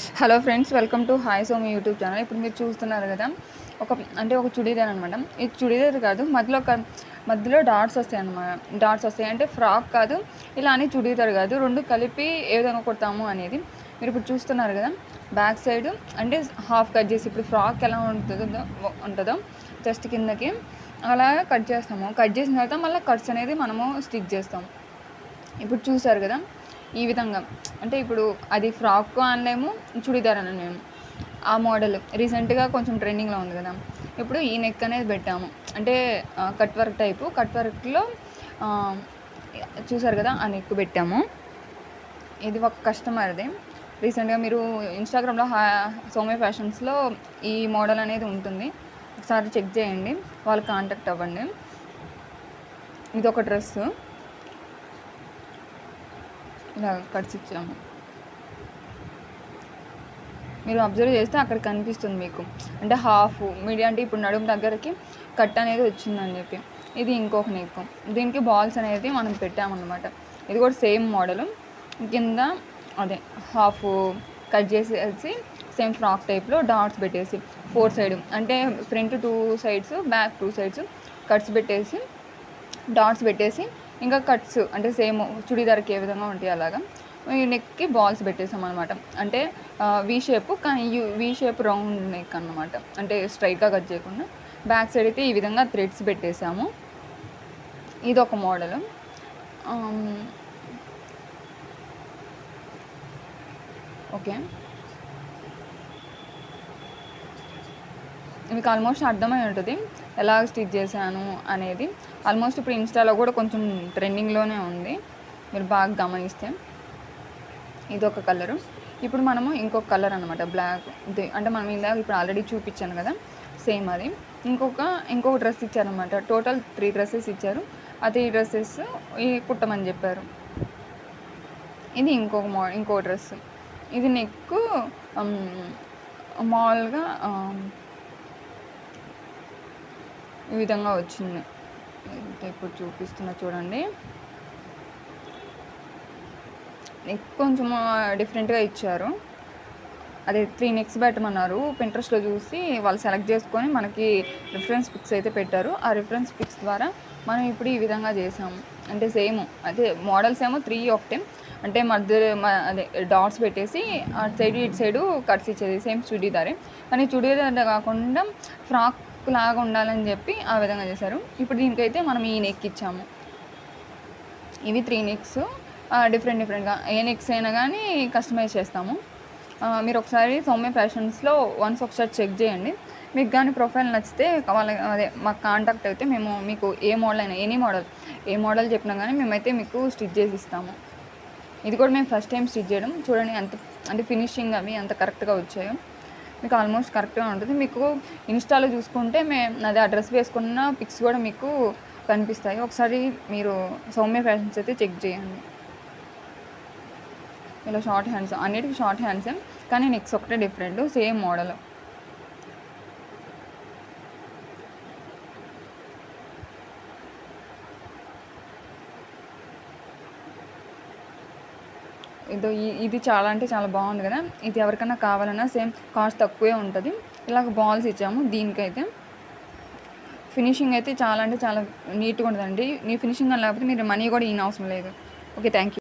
Hello friends, welcome to hi సోమి YouTube channel. ఇప్పుడు మీరు చూస్తున్నారు కదా, ఒక చుడీదార్ అనమాట. ఇది చుడీదార్ కాదు, మధ్యలో డాట్స్ వస్తాయి అన్నమాట. డాట్స్ వస్తాయి అంటే ఫ్రాక్ కాదు, ఇలా అని చుడీదార్ కాదు, రెండు కలిపి ఏ విధంగా కొడతాము అనేది మీరు ఇప్పుడు చూస్తున్నారు కదా. బ్యాక్ సైడ్ అంటే హాఫ్ కట్ చేసి, ఇప్పుడు ఫ్రాక్ ఎలా ఉంటుందో జస్ట్ కిందకి అలా కట్ చేస్తాము. కట్ చేసిన తర్వాత మళ్ళీ కట్స్ అనేది మనము స్టిచ్ చేస్తాము. ఇప్పుడు చూసారు కదా, ఈ విధంగా. అంటే ఇప్పుడు అది ఫ్రాక్ అనలేము, చుడీదార్ అనలేము. ఆ మోడల్ రీసెంట్గా కొంచెం ట్రెండింగ్లో ఉంది కదా. ఇప్పుడు ఈ నెక్ అనేది పెట్టాము, అంటే కట్ వర్క్ టైపు. కట్ వర్క్లో చూసారు కదా, ఆ నెక్ పెట్టాము. ఇది ఒక కస్టమర్ది. రీసెంట్గా మీరు ఇన్స్టాగ్రామ్లో సోమే ఫ్యాషన్స్లో ఈ మోడల్ అనేది ఉంటుంది, ఒకసారి చెక్ చేయండి, వాళ్ళు కాంటాక్ట్ అవ్వండి. ఇది ఒక డ్రెస్సు, ఇలా కట్స్ ఇచ్చాము. మీరు అబ్జర్వ్ చేస్తే అక్కడ కనిపిస్తుంది మీకు, అంటే హాఫ్ మీడియం, అంటే ఇప్పుడు నడుము దగ్గరికి కట్ అనేది వచ్చిందని చెప్పి. ఇది ఇంకొక నెక్, దీనికి బాల్స్ అనేది మనం పెట్టామన్నమాట. ఇది కూడా సేమ్ మోడలు. కింద అదే హాఫ్ కట్ చేసేసి సేమ్ ఫ్రాక్ టైప్లో డాట్స్ పెట్టేసి 4 సైడ్, అంటే front 2 sides, back 2 sides cuts పెట్టేసి, డాట్స్ పెట్టేసి, ఇంకా కట్స్ అంటే సేమ్ చుడీదార్కి ఏ విధంగా ఉంటాయి అలాగా ఈ నెక్కి బాల్స్ పెట్టేసాం అనమాట. అంటే వీ షేప్, కానీ వీ షేప్ రౌండ్ నెక్ అన్నమాట, అంటే స్ట్రైట్గా కట్ చేయకుండా. బ్యాక్ సైడ్ అయితే ఈ విధంగా థ్రెడ్స్ పెట్టేసాము. ఇది ఒక మోడలు. ఓకే, మీకు ఆల్మోస్ట్ అర్థమై ఉంటుంది ఎలా స్టిచ్ చేశాను అనేది. ఆల్మోస్ట్ ఇప్పుడు ఇన్స్టాలో కూడా కొంచెం ట్రెండింగ్లోనే ఉంది, మీరు బాగా గమనిస్తే. ఇది ఒక కలరు. ఇప్పుడు మనము ఇంకొక కలర్ అనమాట, బ్లాక్. ఇది అంటే మనం ఇందాక ఇప్పుడు ఆల్రెడీ చూపించాను కదా, సేమ్ అది. ఇంకొక డ్రెస్ ఇచ్చారనమాట. టోటల్ 3 డ్రెస్సెస్ ఇచ్చారు. ఆ 3 డ్రెస్సెస్ కుట్టమని చెప్పారు. ఇది ఇంకో డ్రెస్. ఇది నెక్ మామూలుగా ఈ విధంగా వచ్చింది. ఇప్పుడు చూపిస్తున్నా చూడండి. నెక్ కొంచెం డిఫరెంట్గా ఇచ్చారు. అదే 3 నెక్స్ పెట్టమన్నారు. పింట్రెస్ట్లో చూసి వాళ్ళు సెలెక్ట్ చేసుకొని మనకి రిఫరెన్స్ పిక్స్ అయితే పెట్టారు. ఆ రిఫరెన్స్ పిక్స్ ద్వారా మనం ఇప్పుడు ఈ విధంగా చేసాము. అంటే సేమ్ అదే మోడల్స్ ఏమో 3 ఒకటే, అంటే అదే డాట్స్ పెట్టేసి అటు సైడ్ ఇటు సైడు కట్స్ ఇచ్చేది సేమ్ చుడీదారే. కానీ చుడీదార్ కాకుండా ఫ్రాక్ లాగా ఉండాలని చెప్పి ఆ విధంగా చేశారు. ఇప్పుడు దీనికైతే మనం ఈ నెక్ ఇచ్చాము. ఇవి 3 నెక్స్ డిఫరెంట్గా. ఏ నెక్స్ అయినా కానీ కస్టమైజ్ చేస్తాము. మీరు ఒకసారి సౌమ్య ఫ్యాషన్స్లో ఒకసారి చెక్ చేయండి. మీకు కానీ ప్రొఫైల్ నచ్చితే అదే మాకు కాంటాక్ట్ అయితే మేము మీకు ఏ మోడల్ అయినా, ఏ మోడల్ చెప్పినా కానీ మేమైతే మీకు స్టిచ్ చేసి ఇస్తాము. ఇది కూడా మేము ఫస్ట్ టైం స్టిచ్ చేయడం. చూడండి అంటే ఫినిషింగ్ అవి ఎంత కరెక్ట్గా వచ్చాయో. మీకు ఆల్మోస్ట్ కరెక్ట్గా ఉంటుంది. మీకు ఇన్స్టాలో చూసుకుంటే అదే ఆ డ్రెస్ వేసుకున్న పిక్స్ కూడా మీకు కనిపిస్తాయి. ఒకసారి మీరు సౌమ్య ఫ్యాషన్స్ అయితే చెక్ చేయండి. ఇలా షార్ట్ హ్యాండ్స్, అన్నిటికీ షార్ట్ హ్యాండ్సే, కానీ నెక్స్ట్ ఒకటే డిఫరెంట్, సేమ్ మోడల్. ఇది చాలా అంటే చాలా బాగుంది కదా. ఇది ఎవరికైనా కావాలన్నా సేమ్ కాస్ట్ తక్కువే ఉంటుంది. ఇలాగ బాల్స్ ఇచ్చాము. దీనికైతే ఫినిషింగ్ అయితే చాలా అంటే చాలా నీట్గా ఉంటుందండి. ఫినిషింగ్ అని లేకపోతే మీరు మనీ కూడా అవసరం లేదు. Okay, thank you.